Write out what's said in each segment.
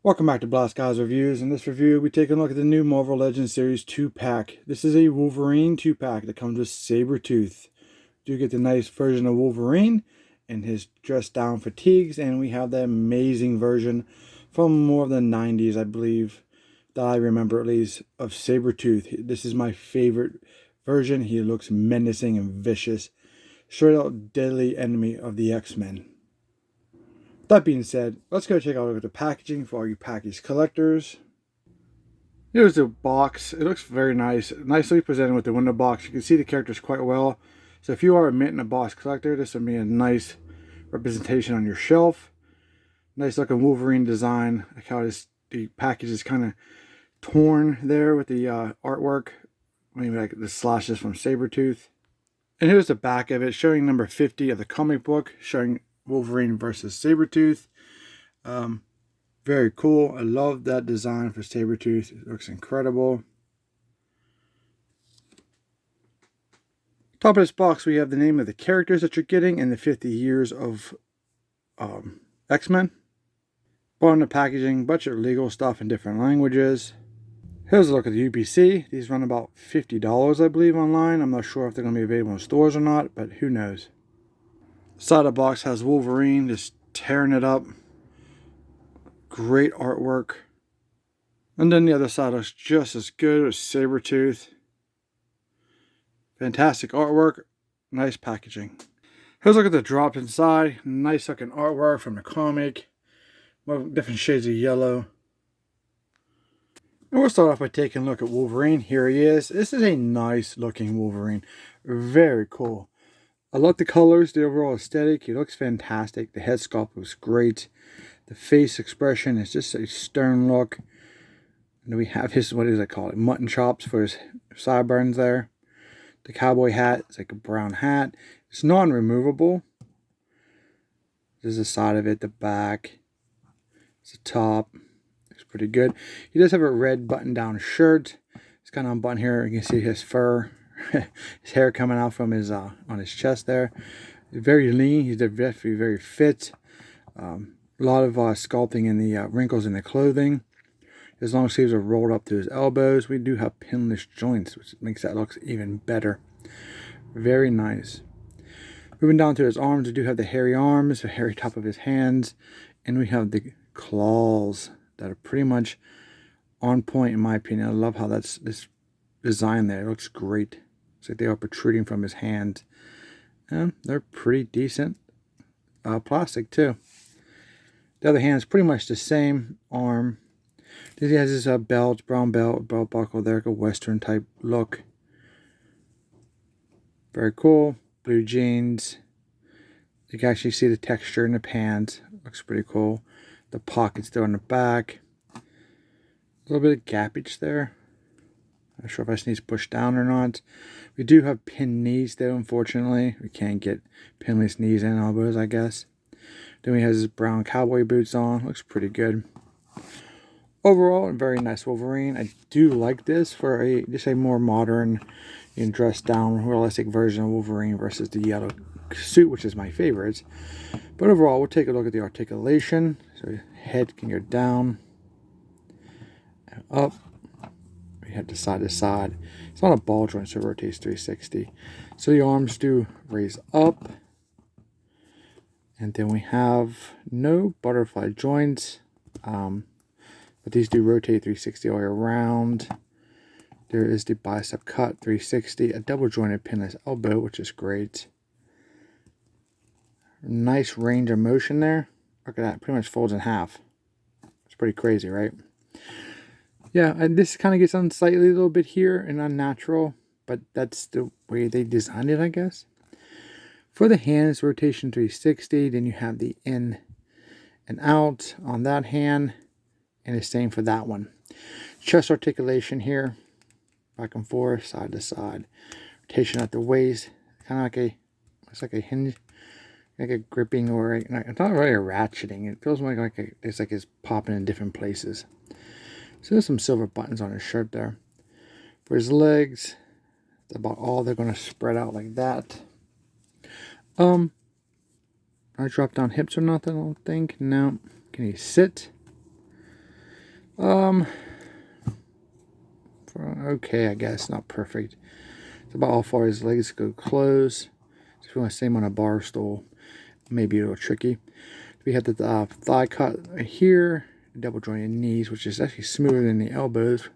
Welcome back to Blast Guys Reviews. In this review, we take a look at the new Marvel Legends Series 2-pack. This is a Wolverine 2-pack that comes with Sabretooth. You get the nice version of Wolverine and his dressed down fatigues, and we have the amazing version from more of the 90s, I believe, that I remember at least, of Sabretooth. This is my favorite version. He looks menacing and vicious. Straight out deadly enemy of the X-Men. That being said, let's go check out a look at the packaging for all you package collectors. Here's the box. It looks very nice. Nicely presented with the window box. You can see the characters quite well. So if you are a mint and a box collector, this would be a nice representation on your shelf. Nice looking Wolverine design. Like how the package is kind of torn there with the artwork. Maybe like the slashes from Sabretooth. And here's the back of it, showing number 50 of the comic book, showing Wolverine versus Sabretooth. Very cool. I love that design for Sabretooth. It looks incredible. Top of this box, we have the name of the characters that you're getting and the 50 years of X-Men. Bottom of the packaging, bunch of legal stuff in different languages. Here's a look at the UPC. These run about $50, I believe, online. I'm not sure if they're going to be available in stores or not, but who knows. The side of the box has Wolverine just tearing it up. Great artwork. And then the other side looks just as good with Sabretooth. Fantastic artwork. Nice packaging. Here's a look at the drop inside. Nice looking artwork from the comic. Different shades of yellow. And we'll start off by taking a look at Wolverine. Here he is. This is a nice looking Wolverine. Very cool. I like the colors, the overall aesthetic. He looks fantastic. The head sculpt looks great. The face expression is just a stern look. And we have his, what does I call it? Mutton chops for his sideburns there. The cowboy hat is like a brown hat. It's non-removable. This is the side of it, the back. It's the top. Looks pretty good. He does have a red button-down shirt. It's kind of unbuttoned here. You can see his fur, his hair coming out from his on his chest there. He's very lean. He's definitely very fit. A lot of sculpting in the wrinkles in the clothing. His long sleeves are rolled up to his elbows. We do have pinless joints, which makes that look even better. Very nice. Moving down to his arms, we do have the hairy arms, the hairy top of his hands, and we have the claws that are pretty much on point in my opinion. I love how that's this design there. It looks great. It's like they are protruding from his hand. And they're pretty decent. Plastic too. The other hand is pretty much the same arm. He has his belt, brown belt buckle there, like a western type look. Very cool. Blue jeans. You can actually see the texture in the pants. Looks pretty cool. The pockets there on the back. A little bit of gappage there. Not sure if I just need to push down or not. We do have pinned knees though, unfortunately. We can't get pinless knees and elbows, I guess. Then he has his brown cowboy boots on. Looks pretty good. Overall, a very nice Wolverine. I do like this for just a more modern and dressed down, realistic version of Wolverine versus the yellow suit, which is my favorite. But overall, we'll take a look at the articulation. So head can go down and up. We have the side to side. It's not a ball joint, so it rotates 360. So the arms do raise up. And then we have no butterfly joints. But these do rotate 360 all year round. There is the bicep cut 360, a double jointed pinless elbow, which is great. Nice range of motion there. Look at that, pretty much folds in half. It's pretty crazy, right? Yeah, and this kind of gets unsightly a little bit here and unnatural, but that's the way they designed it, I guess. For the hands, rotation 360, then you have the in and out on that hand. And the same for that one. Chest articulation here. Back and forth, side to side. Rotation at the waist. Kind of like it's like a hinge. Like a gripping or it's not really a ratcheting. It feels it's like it's popping in different places. So there's some silver buttons on his shirt there. For his legs, that's about all they're going to spread out like that. I drop down hips or nothing, I don't think. No. Can he sit? Um, okay, I guess not perfect. It's about how far his legs go close. So if you want to see him on a bar stool, maybe a little tricky. We have the thigh cut right here, double jointed knees, which is actually smoother than the elbows.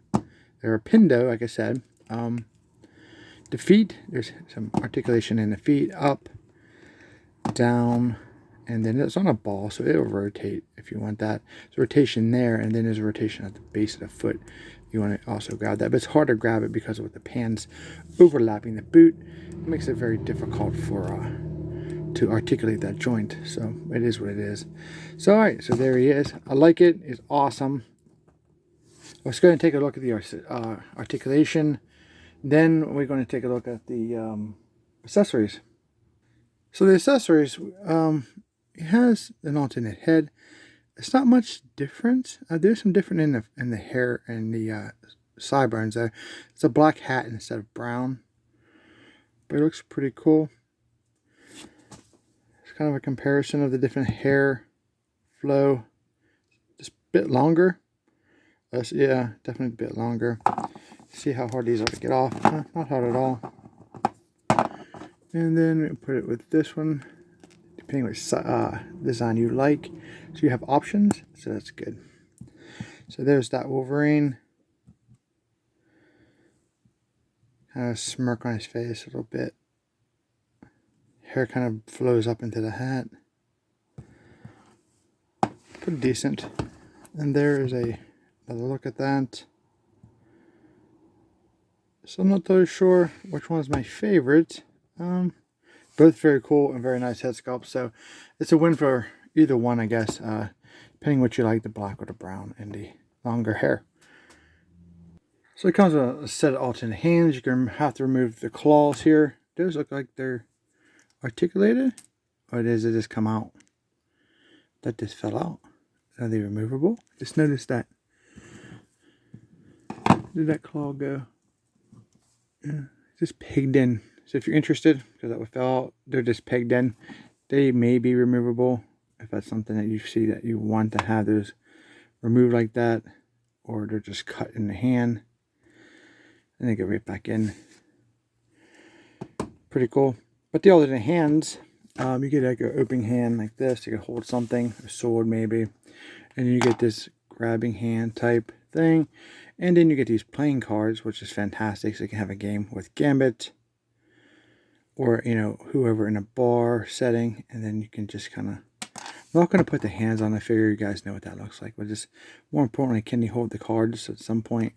They're a pindo, like I said. The feet, there's some articulation in the feet, up, down, and then it's on a ball, so it'll rotate if you want that. There's a rotation there, and then there's a rotation at the base of the foot. You want to also grab that, but it's hard to grab it because of the pans overlapping the boot. It makes it very difficult for to articulate that joint. So it is what it is. So all right, so there he is. I like it. It's awesome. Let's go ahead and take a look at the articulation. Then we're going to take a look at the accessories. So the accessories, it has an alternate head. It's not much different. There's some different in the hair and the sideburns there. It's a black hat instead of brown, but it looks pretty cool. It's kind of a comparison of the different hair flow. Just a bit longer. Yeah, definitely a bit longer. See how hard these are to get off. Not hard at all. And then we put it with this one, depending which design you like. So you have options, so that's good. So there's that Wolverine. Kind of smirk on his face a little bit. Hair kind of flows up into the hat. Pretty decent. And there is another look at that. So I'm not totally sure which one is my favorite. Both very cool and very nice head sculpt. So it's a win for either one, I guess. Depending what you like, the black or the brown and the longer hair. So it comes with a set of alternate hands. You're going to have to remove the claws here. Those look like they're articulated. Or they just come out. That just fell out. Are they removable? Just notice that. Where did that claw go? Yeah, just pegged in. So if you're interested, because that would fall out, they're just pegged in. They may be removable if that's something that you see that you want to have those removed like that, or they're just cut in the hand and they go right back in. Pretty cool. But the alternate hands, you get like an opening hand like this. You can hold something, a sword maybe, and you get this grabbing hand type thing. And then you get these playing cards, which is fantastic. So you can have a game with Gambit or, you know, whoever in a bar setting. And then you can just kind of, I'm not going to put the hands on. I figure you guys know what that looks like. But just more importantly, can you hold the cards at some point?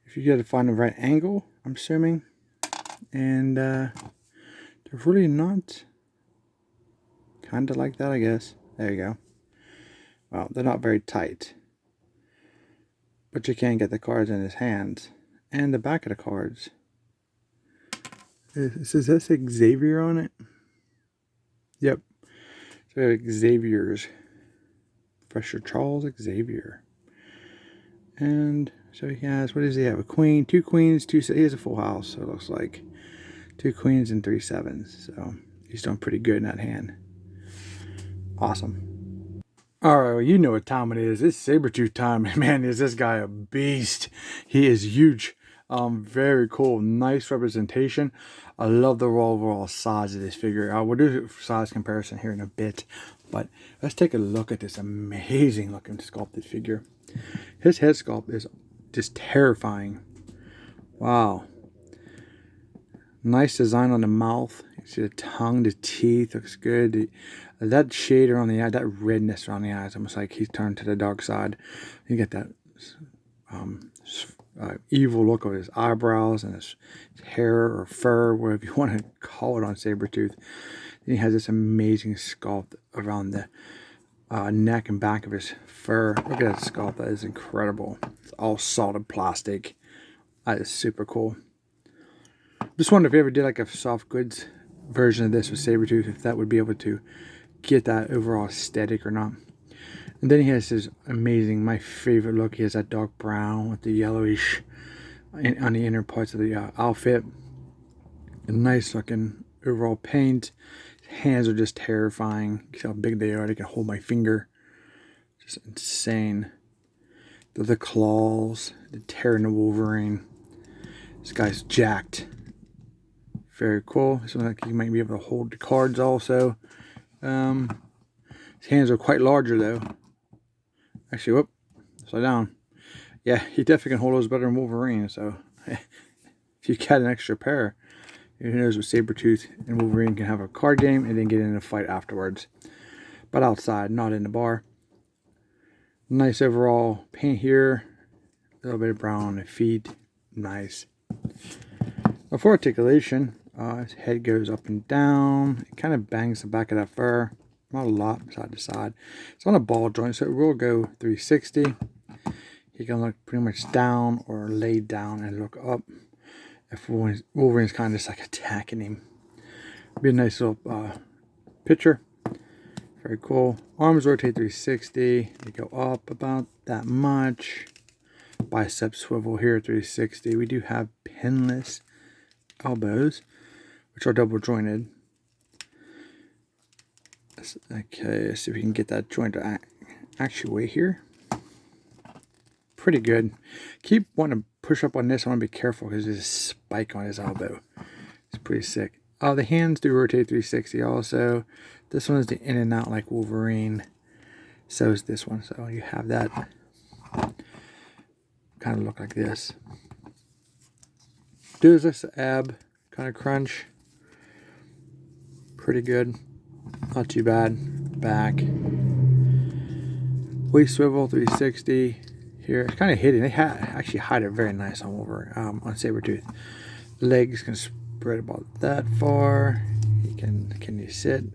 If you got to find the right angle, I'm assuming. And they're really not kind of like that, I guess. There you go. Well, they're not very tight. But you can get the cards in his hands. And the back of the cards. It says that's Xavier on it. Yep. So we have Xavier's. Professor Charles Xavier. And so he has, what does he have? A queen, two queens, he has a full house. So it looks like 2 queens and 3 sevens. So he's doing pretty good in that hand. Awesome. Alright, well, you know what time it is. It's Sabretooth time. Man, is this guy a beast. He is huge. Very cool. Nice representation. I love the overall size of this figure. We'll do a size comparison here in a bit. But let's take a look at this amazing looking sculpted figure. His head sculpt is just terrifying. Wow. Nice design on the mouth. You see the tongue, the teeth, looks good. That shade around the eye, that redness around the eyes, almost like he's turned to the dark side. You get that evil look of his eyebrows and his hair or fur, whatever you want to call it on Sabretooth. Then he has this amazing sculpt around the neck and back of his fur. Look at that sculpt. That is incredible. It's all solid plastic. That is super cool. Just wonder if you ever did like a soft goods version of this with Sabretooth, if that would be able to get that overall aesthetic or not. And then he has his amazing, my favorite look. He has that dark brown with the yellowish on the inner parts of the outfit. A nice looking overall paint. His hands are just terrifying. See how big they are. They can hold my finger. Just insane. The claws, the tearing the Wolverine. This guy's jacked. Very cool. This one, like, you might be able to hold the cards also. His hands are quite larger though. Actually, whoop, upside down. Yeah, he definitely can hold those better than Wolverine. So if you got an extra pair, who knows, with Sabretooth and Wolverine can have a card game and then get in a fight afterwards. But outside, not in the bar. Nice overall paint here. A little bit of brown on the feet. Nice. For articulation, his head goes up and down. It kind of bangs the back of that fur. Not a lot, side to side. It's on a ball joint, so it will go 360. He can look pretty much down or lay down and look up. If Wolverine's kind of just like attacking him. Be a nice little picture. Very cool. Arms rotate 360. They go up about that much. Bicep swivel here 360. We do have pinless elbows, which are double jointed. Okay, let's see if we can get that joint to actuate here. Pretty good. Keep wanting to push up on this. I want to be careful because there's a spike on his elbow. It's pretty sick. The hands do rotate 360 also. This one is the in and out like Wolverine. So is this one. So you have that kind of look like this. Do this ab kind of crunch. Pretty good. Not too bad. Back. Waist swivel 360. Here it's kind of hidden. They actually hide it very nice on Wolverine, on Sabretooth. Legs can spread about that far. Can you sit?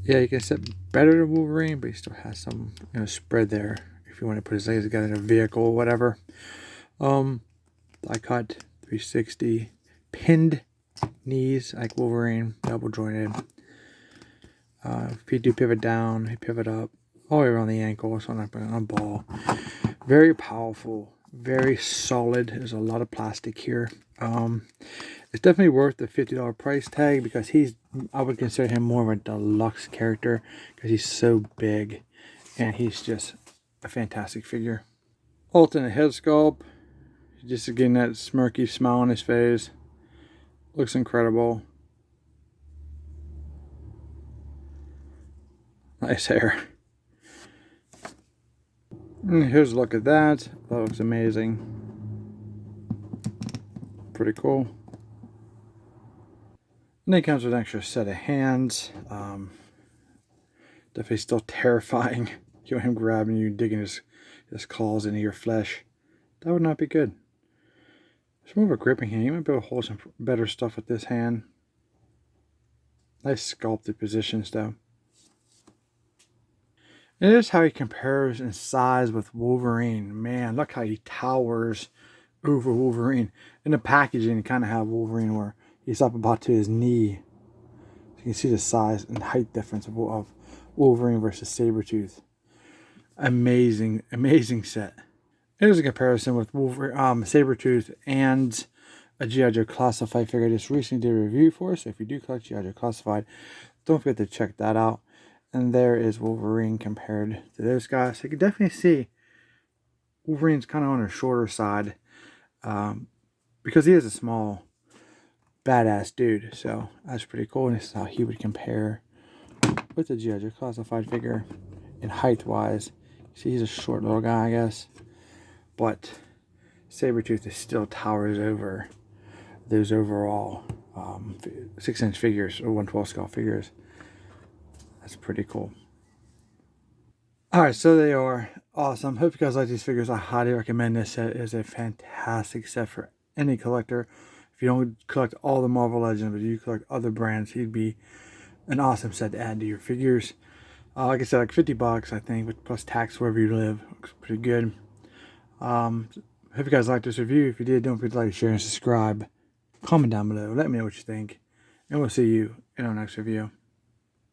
Yeah, you can sit better than Wolverine, but he still has some, you know, spread there. If you want to put his legs together in a vehicle or whatever. Thigh cut 360. Pinned knees like Wolverine, double jointed. If you do pivot down, you pivot up. All the way around the ankle, so I'm putting on a ball. Very powerful, very solid. There's a lot of plastic here. It's definitely worth the $50 price tag because I would consider him more of a deluxe character because he's so big and he's just a fantastic figure. Alternate head sculpt, just getting that smirky smile on his face. Looks incredible. Nice hair. And here's a look at that. That looks amazing. Pretty cool. And then it comes with an extra set of hands. Definitely still terrifying. You want him grabbing you, digging his claws into your flesh. That would not be good. It's more of a gripping hand. You might be able to hold some better stuff with this hand. Nice sculpted positions though. And this is how he compares in size with Wolverine. Man, look how he towers over Wolverine. In the packaging, you kind of have Wolverine where he's up about to his knee. So you can see the size and height difference of Wolverine versus Sabretooth. Amazing, amazing set. Here's a comparison with Wolverine, Sabretooth and a G.I. Joe Classified figure I just recently did a review for. So if you do collect G.I. Joe Classified, don't forget to check that out. And there is Wolverine compared to those guys. So you can definitely see Wolverine's kind of on the shorter side because he is a small, badass dude. So that's pretty cool. And this is how he would compare with the G.I. Joe Classified figure in height-wise. See, he's a short little guy, I guess. But Sabretooth is still towers over those overall 6-inch figures or 1/12 scale figures. That's pretty cool. Alright, so they are awesome. Hope you guys like these figures. I highly recommend this set. It is a fantastic set for any collector. If you don't collect all the Marvel Legends, but you collect other brands, he'd be an awesome set to add to your figures. Like I said, like $50, I think, with plus tax wherever you live. Looks pretty good. Hope you guys liked this review. If you did, don't forget to like, share, and subscribe. Comment down below. Let me know what you think. And we'll see you in our next review.